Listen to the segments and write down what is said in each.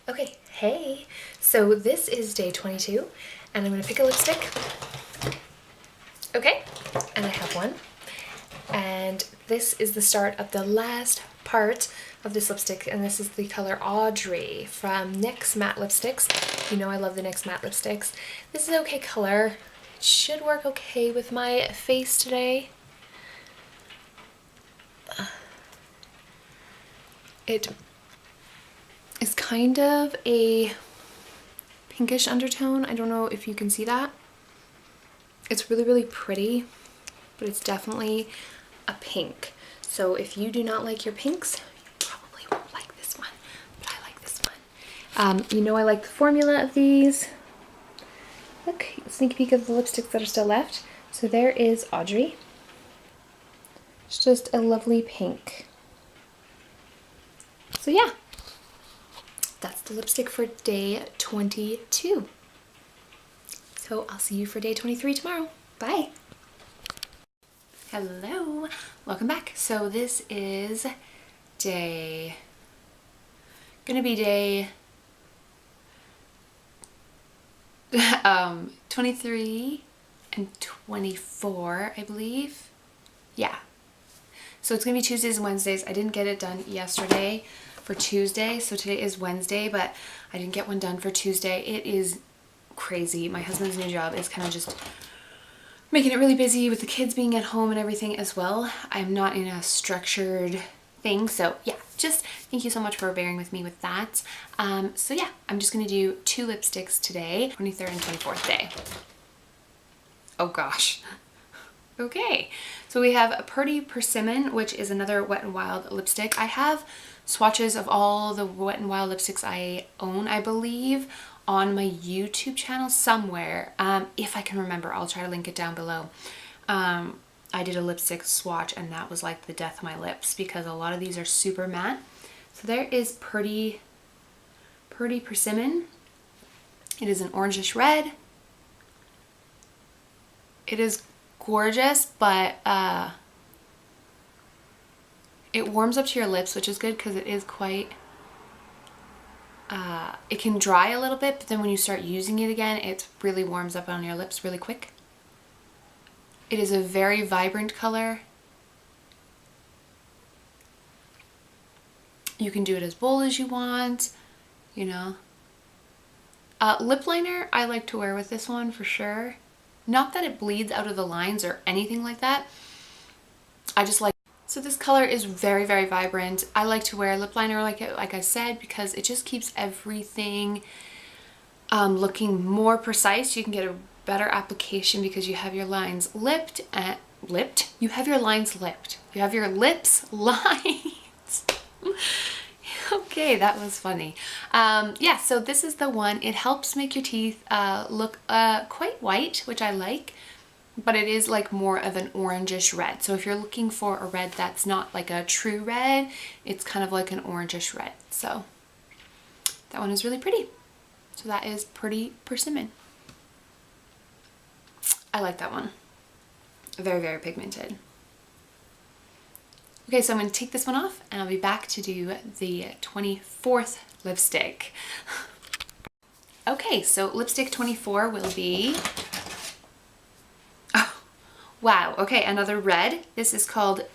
Okay, hey, so this is day 22 and I'm gonna pick a lipstick. Okay, and I have one. And this is the start of the last part of this lipstick, and this is the color Audrey from NYX Matte Lipsticks. You know I love the NYX Matte Lipsticks. This is an okay color. It should work okay with my face today. It is kind of a pinkish undertone. I don't know if you can see that. It's really, really pretty, but it's definitely a pink. So if you do not like your pinks, you probably won't like this one, but I like this one. You know I like the formula of these. Look, sneak peek of the lipsticks that are still left. So there is Audrey. It's just a lovely pink. So yeah, that's the lipstick for day 22. So I'll see you for day 23 tomorrow. Bye. Hello, welcome back. So this is gonna be day 23 and 24, I believe. Yeah. So it's gonna be Tuesdays and Wednesdays. I didn't get it done yesterday for Tuesday, so today is Wednesday, but I didn't get one done for Tuesday. It is crazy. My husband's new job is kind of just making it really busy with the kids being at home and everything as well. I'm not in a structured thing, so yeah, just thank you so much for bearing with me with that. So yeah, I'm just gonna do 2 lipsticks today, 23rd and 24th day. Oh gosh. Okay, so we have Pretty Persimmon, which is another Wet n Wild lipstick. I have swatches of all the Wet n Wild lipsticks I own, I believe, on my YouTube channel somewhere. If I can remember, I'll try to link it down below. I did a lipstick swatch and that was like the death of my lips because a lot of these are super matte. So there is Pretty Persimmon. It is an orangish red. It is gorgeous, but it warms up to your lips, which is good because it is quite it can dry a little bit, but then when you start using it again, it really warms up on your lips really quick. It is a very vibrant color. You can do it as bold as you want, you know. Lip liner I like to wear with this one for sure. Not that it bleeds out of the lines or anything like that. I just like. So this color is very, very vibrant. I like to wear lip liner like I said, because it just keeps everything looking more precise. You can get a better application because you have your lines lipped. You have your lines lipped. You have your lips lines. Okay, that was funny. Yeah, so this is the one. It helps make your teeth look quite white, which I like, but it is like more of an orangish red. So if you're looking for a red that's not like a true red, it's kind of like an orangish red. So that one is really pretty. So that is Pretty Persimmon. I like that one. Very, very pigmented. Okay, so I'm going to take this one off and I'll be back to do the 24th lipstick. Okay, so lipstick 24 will be, oh, wow, okay, another red. This is called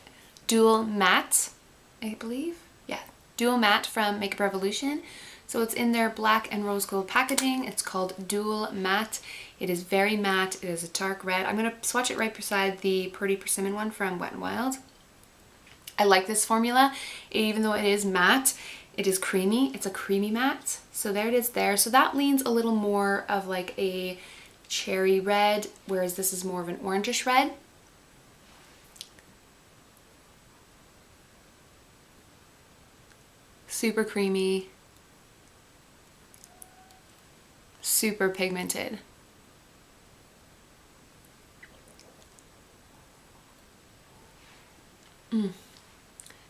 Dual Matte, I believe. Yeah, Dual Matte from Makeup Revolution. So it's in their black and rose gold packaging. It's called Dual Matte. It is very matte. It is a dark red. I'm going to swatch it right beside the Pretty Persimmon one from Wet n Wild. I like this formula, even though it is matte, it is creamy. It's a creamy matte. So there it is there. So that leans a little more of like a cherry red, whereas this is more of an orangish red. Super creamy. Super pigmented.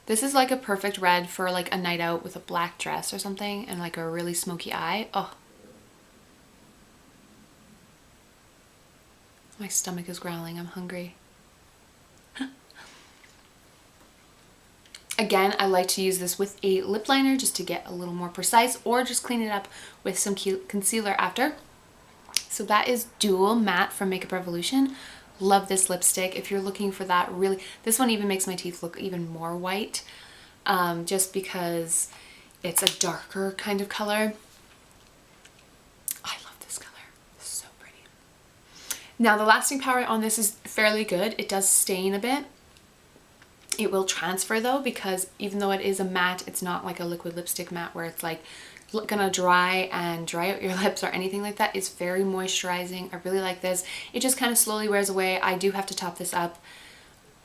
This is like a perfect red for like a night out with a black dress or something and like a really smoky eye. Oh. My stomach is growling. I'm hungry. Again, I like to use this with a lip liner just to get a little more precise, or just clean it up with some concealer after. So that is Dual Matte from Makeup Revolution. Love this lipstick. If you're looking for that really, this one even makes my teeth look even more white, just because it's a darker kind of color. I love this color. It's so pretty. Now the lasting power on this is fairly good. It does stain a bit. It will transfer though, because even though it is a matte, it's not like a liquid lipstick matte where it's like gonna dry out your lips or anything like that. It's very moisturizing. I really like this. It just kind of slowly wears away. I do have to top this up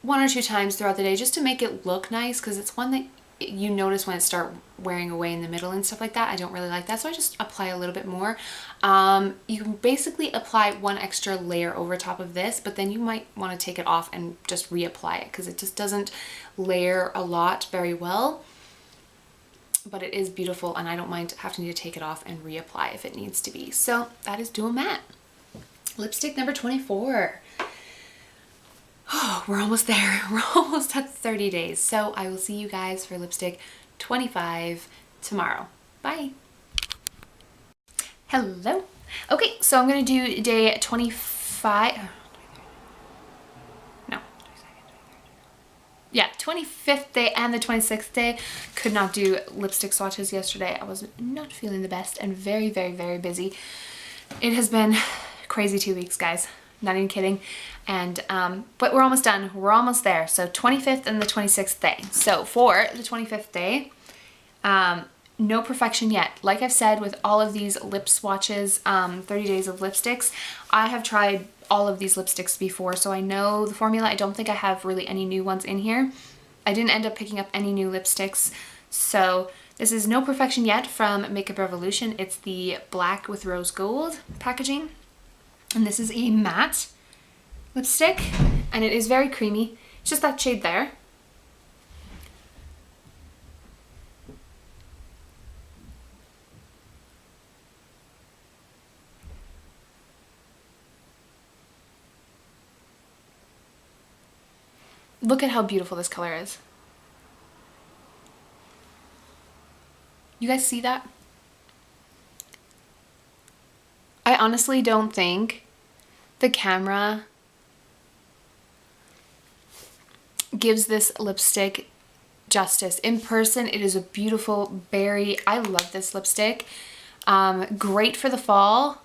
1 or 2 times throughout the day just to make it look nice, because it's one that you notice when it starts wearing away in the middle and stuff like that. I don't really like that, so I just apply a little bit more. You can basically apply 1 extra layer over top of this, but then you might want to take it off and just reapply it, because it just doesn't layer a lot very well. But it is beautiful, and I don't mind having to take it off and reapply if it needs to be. So that is Dual Matte. Lipstick number 24. Oh, we're almost there. We're almost at 30 days. So I will see you guys for lipstick 25 tomorrow. Bye. Hello. Okay, so I'm going to do day 25. No. Yeah, 25th day and the 26th day. Could not do lipstick swatches yesterday. I was not feeling the best and very, very, very busy. It has been crazy 2 weeks, guys. Not even kidding. And but we're almost done. We're almost there. So 25th and the 26th day. So for the 25th day, no perfection yet. Like I've said with all of these lip swatches, 30 days of lipsticks, I have tried all of these lipsticks before, so I know the formula. I don't think I have really any new ones in here. I didn't end up picking up any new lipsticks. So this is no perfection yet from Makeup Revolution. It's the black with rose gold packaging. And this is a matte lipstick, and it is very creamy. It's just that shade there. Look at how beautiful this color is. You guys see that? I honestly don't think the camera gives this lipstick justice. In person, it is a beautiful berry. I love this lipstick. Great for the fall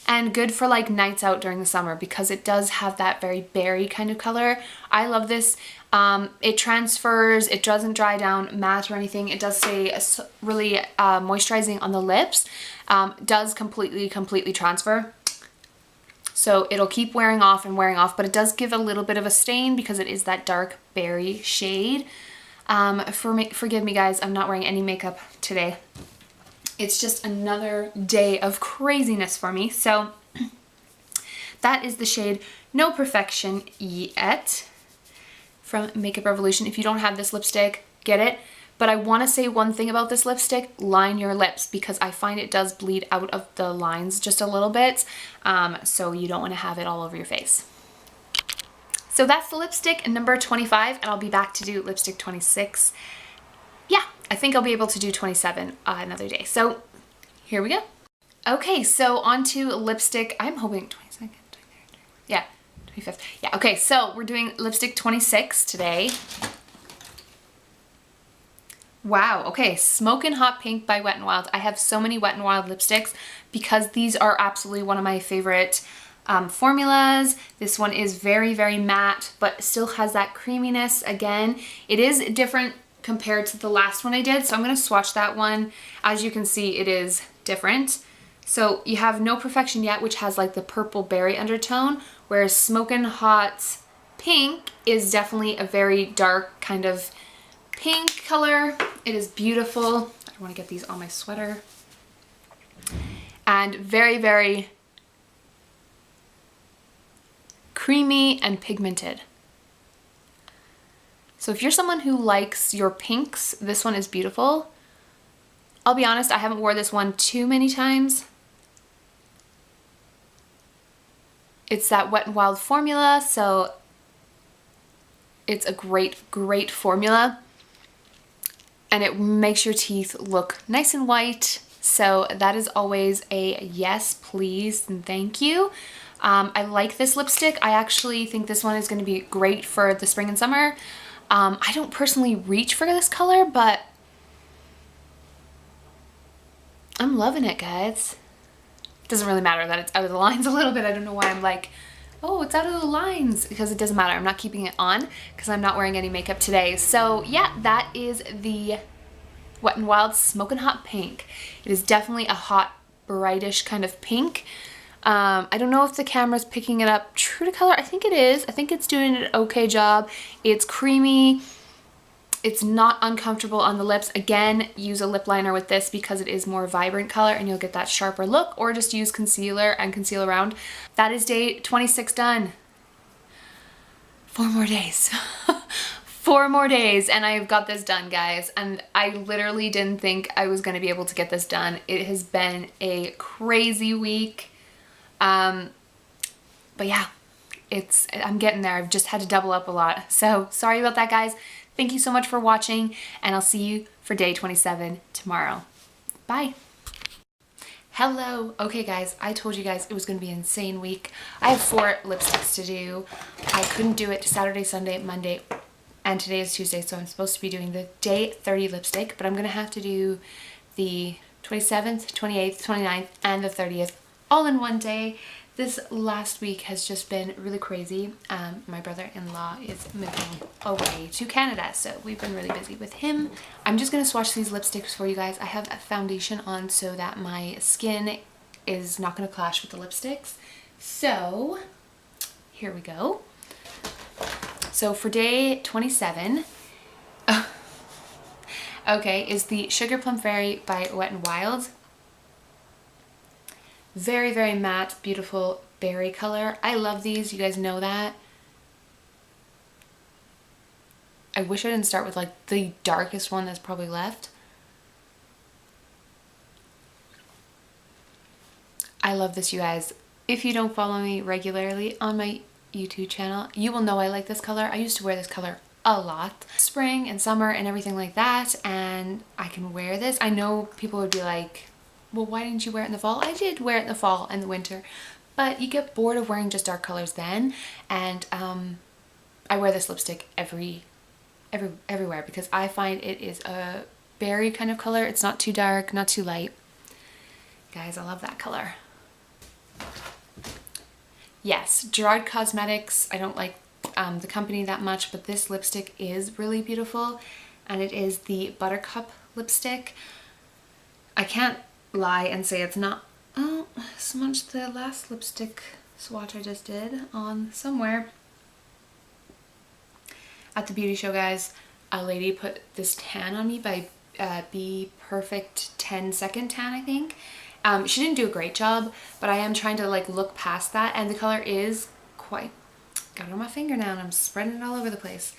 and good for like nights out during the summer, because it does have that very berry kind of color. I love this. It transfers, it doesn't dry down matte or anything. It does stay really moisturizing on the lips. Does completely transfer. So it'll keep wearing off and wearing off, but it does give a little bit of a stain because it is that dark berry shade. Forgive me guys, I'm not wearing any makeup today. It's just another day of craziness for me. So that is the shade No Perfection Yet from Makeup Revolution. If you don't have this lipstick, get it. But I want to say one thing about this lipstick: line your lips, because I find it does bleed out of the lines just a little bit. So you don't want to have it all over your face. So that's the lipstick number 25, and I'll be back to do lipstick 26. Yeah, I think I'll be able to do 27 another day. So here we go. Okay, so on to lipstick, I'm hoping 22nd, 23rd, yeah, 25th. Yeah, okay, so we're doing lipstick 26 today. Wow, okay, Smokin' Hot Pink by Wet n Wild. I have so many Wet n Wild lipsticks because these are absolutely one of my favorite formulas. This one is very, very matte, but still has that creaminess. Again, it is different compared to the last one I did, so I'm going to swatch that one. As you can see, it is different. So you have No Perfection Yet, which has like the purple berry undertone, whereas Smokin' Hot Pink is definitely a very dark kind of pink color. It is beautiful. I want to get these on my sweater. And very, very creamy and pigmented. So if you're someone who likes your pinks, this one is beautiful. I'll be honest, I haven't worn this one too many times. It's that Wet n Wild formula, so it's a great, great formula. and it makes your teeth look nice and white. So that is always a yes, please, and thank you. I like this lipstick. I actually think this one is going to be great for the spring and summer. I don't personally reach for this color, but I'm loving it, guys. Doesn't really matter that it's out of the lines a little bit. I don't know why I'm like, oh, it's out of the lines, because it doesn't matter. I'm not keeping it on because I'm not wearing any makeup today. So yeah, that is the Wet n Wild Smokin' Hot Pink. It is definitely a hot, brightish kind of pink. I don't know if the camera's picking it up true to color. I think it is. I think it's doing an okay job. It's creamy. It's not uncomfortable on the lips. Again, use a lip liner with this because it is more vibrant color and you'll get that sharper look, or just use concealer and conceal around. That is day 26 done. 4 more days. 4 more days and I've got this done, guys. And I literally didn't think I was going to be able to get this done. It has been a crazy week. But yeah, I'm getting there. I've just had to double up a lot. So sorry about that, guys. Thank you so much for watching, and I'll see you for day 27 tomorrow. Bye. Hello. Okay, guys, I told you guys it was going to be an insane week. I have 4 lipsticks to do. I couldn't do it Saturday, Sunday, Monday, and today is Tuesday, so I'm supposed to be doing the day 30 lipstick, but I'm going to have to do the 27th, 28th, 29th, and the 30th all in one day. This last week has just been really crazy. My brother-in-law is moving away to Canada, so we've been really busy with him. I'm just going to swatch these lipsticks for you guys. I have a foundation on so that my skin is not going to clash with the lipsticks. So here we go. So for day 27, okay, is the Sugar Plum Fairy by Wet n Wild. Very, very matte, beautiful berry color. I love these. You guys know that. I wish I didn't start with like the darkest one that's probably left. I love this, you guys. If you don't follow me regularly on my YouTube channel, you will know I like this color. I used to wear this color a lot. Spring and summer and everything like that, and I can wear this. I know people would be like, well, why didn't you wear it in the fall? I did wear it in the fall and the winter, but you get bored of wearing just dark colors then, and I wear this lipstick everywhere because I find it is a berry kind of color. It's not too dark, not too light. Guys, I love that color. Yes, Gerard Cosmetics. I don't like the company that much, but this lipstick is really beautiful, and it is the Buttercup lipstick. I can't lie and say it's not smudged the last lipstick swatch I just did on somewhere. At the beauty show, guys, a lady put this tan on me by Be Perfect 10-second tan, I think. She didn't do a great job, but I am trying to like look past that, and the color is quite, got it on my finger now and I'm spreading it all over the place.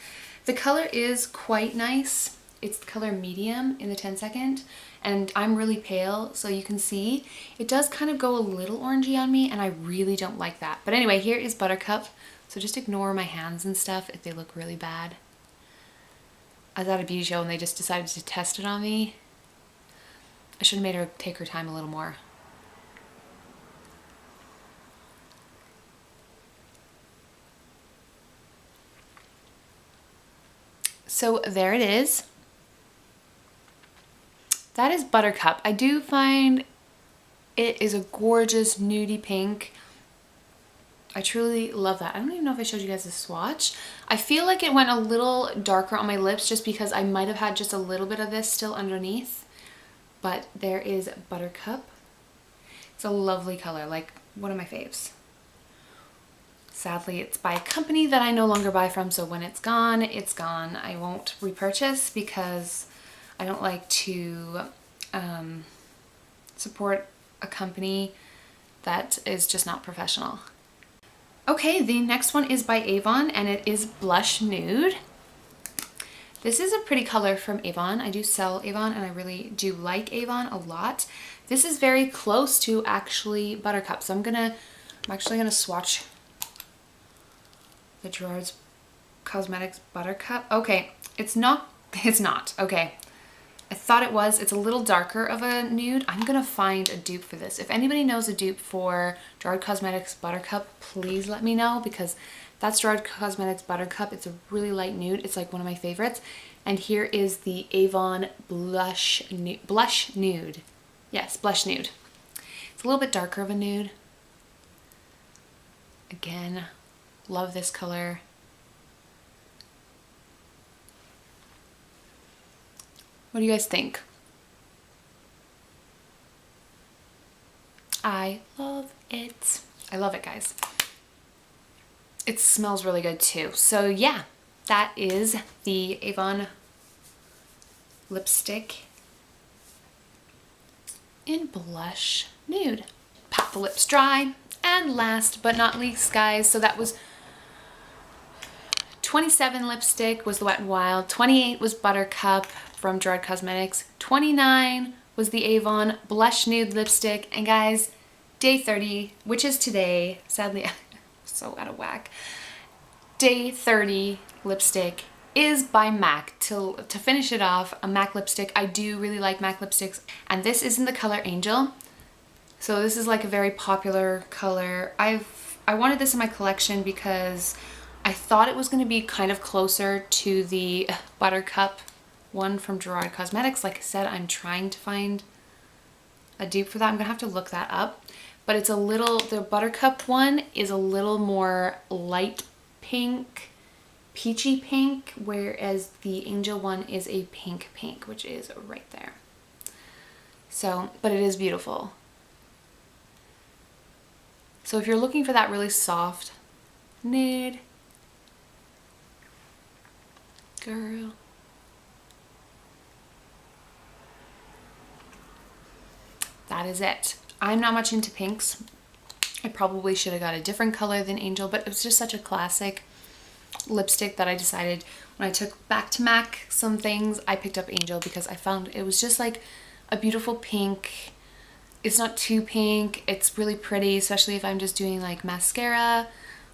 The color is quite nice. It's the color medium in the 10-second, and I'm really pale, so you can see it does kind of go a little orangey on me, and I really don't like that. But anyway, here is Buttercup, so just ignore my hands and stuff if they look really bad. I was at a beauty show and they just decided to test it on me. I should have made her take her time a little more. So there it is. That is Buttercup. I do find it is a gorgeous nudie pink. I truly love that. I don't even know if I showed you guys the swatch. I feel like it went a little darker on my lips just because I might have had just a little bit of this still underneath. But there is Buttercup. It's a lovely color, like one of my faves. Sadly, it's by a company that I no longer buy from, so when it's gone, it's gone. I won't repurchase because I don't like to support a company that is just not professional. Okay, the next one is by Avon, and it is Blush Nude. This is a pretty color from Avon. I do sell Avon, and I really do like Avon a lot. This is very close to actually Buttercup, so I'm actually gonna swatch the Gerard's Cosmetics Buttercup. Okay, it's not, okay. I thought it was. It's a little darker of a nude. I'm gonna find a dupe for this. If anybody knows a dupe for Gerard Cosmetics Buttercup, please let me know, because that's Gerard Cosmetics Buttercup. It's a really light nude. It's like one of my favorites. And here is the Avon Blush Nude. Yes, Blush Nude. It's a little bit darker of a nude. Again, love this color. What do you guys think? I love it. I love it, guys. It smells really good too. So yeah, that is the Avon lipstick in Blush Nude. Pat the lips dry. And last but not least, guys, so that was 27 lipstick was the Wet n Wild, 28 was Buttercup from Gerard Cosmetics, 29 was the Avon Blush Nude lipstick, and guys, day 30, which is today, sadly, I'm so out of whack, day 30 lipstick is by MAC. To finish it off, a MAC lipstick. I do really like MAC lipsticks, and this is in the color Angel. So this is like a very popular color. I wanted this in my collection because I thought it was going to be kind of closer to the Buttercup one from Gerard Cosmetics. Like I said, I'm trying to find a dupe for that. I'm going to have to look that up. But it's a little, the Buttercup one is a little more light pink, peachy pink, whereas the Angel one is a pink, which is right there. So, but it is beautiful. So if you're looking for that really soft nude, girl, that is it. I'm not much into pinks. I probably should have got a different color than Angel, but it was just such a classic lipstick that I decided when I took back to MAC some things, I picked up Angel because I found it was just like a beautiful pink. It's not too pink. It's really pretty, especially if I'm just doing like mascara,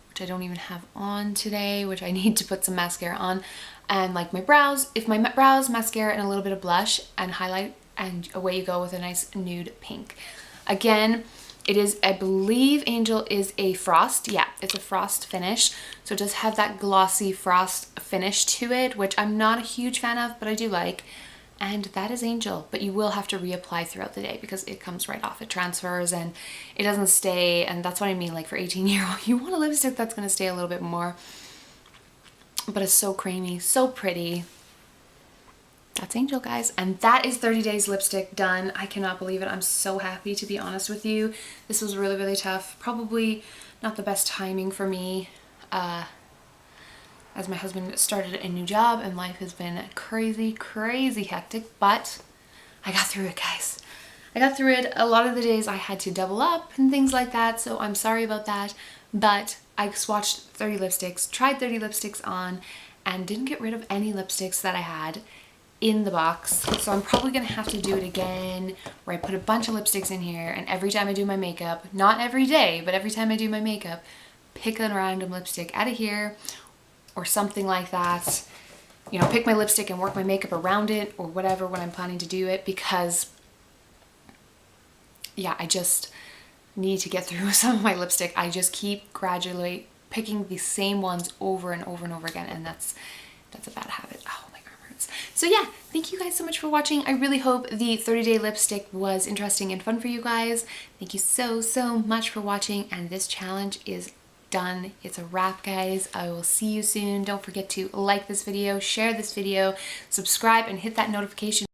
which I don't even have on today, which I need to put some mascara on. And like my brows, if my brows, mascara, and a little bit of blush and highlight, and away you go with a nice nude pink. Again, it is, I believe Angel is a frost. Yeah, it's a frost finish. So it does have that glossy frost finish to it, which I'm not a huge fan of, but I do like. And that is Angel, but you will have to reapply throughout the day because it comes right off. It transfers and it doesn't stay. And that's what I mean, like for 18-year-old, you want a lipstick that's going to stay a little bit more. But it's so creamy, so pretty. That's Angel, guys. And that is 30 days lipstick done. I cannot believe it. I'm so happy, to be honest with you. This was really, really tough. Probably not the best timing for me. As my husband started a new job and life has been crazy, crazy hectic, but I got through it, guys. I got through it. A lot of the days I had to double up and things like that, so I'm sorry about that, but I swatched 30 lipsticks, tried 30 lipsticks on, and didn't get rid of any lipsticks that I had in the box. So I'm probably gonna have to do it again, where I put a bunch of lipsticks in here, and every time I do my makeup, not every day, but every time I do my makeup, pick a random lipstick out of here, or something like that. You know, pick my lipstick and work my makeup around it or whatever when I'm planning to do it, because yeah, I just need to get through some of my lipstick. I just keep gradually picking the same ones over and over and over again, and that's a bad habit. Oh, my arm hurts. So yeah, thank you guys so much for watching. I really hope the 30-day lipstick was interesting and fun for you guys. Thank you so, so much for watching, and this challenge is done. It's a wrap, guys. I will see you soon. Don't forget to like this video, share this video, subscribe, and hit that notification